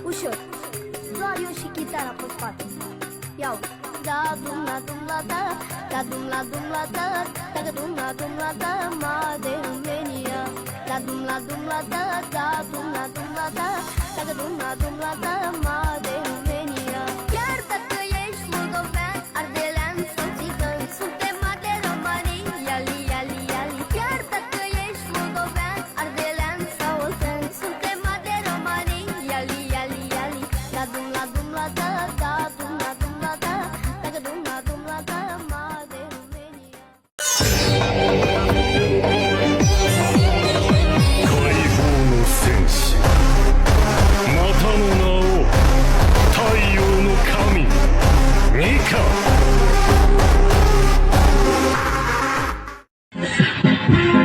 Ușor, doar eu și chitara pe spate. Iau, da dum la dum la da, da dum la dum la da, da dum la dum la da, ma de România. Da dum la dum la da, da dum la dum la da, da dum la dum la da, ma de România. Chiar dacă ești moldovean, ardelean sau țigan, suntem mari de romanii, iali, iali, iali. Chiar dacă ești moldovean, ardelean sau oltean, suntem mari de romanii, iali, iali, iali. Da dum la dum la da, da dum la dum la da, da dum la dum la da, ma de România. 解放の戦士またの名を Thank you.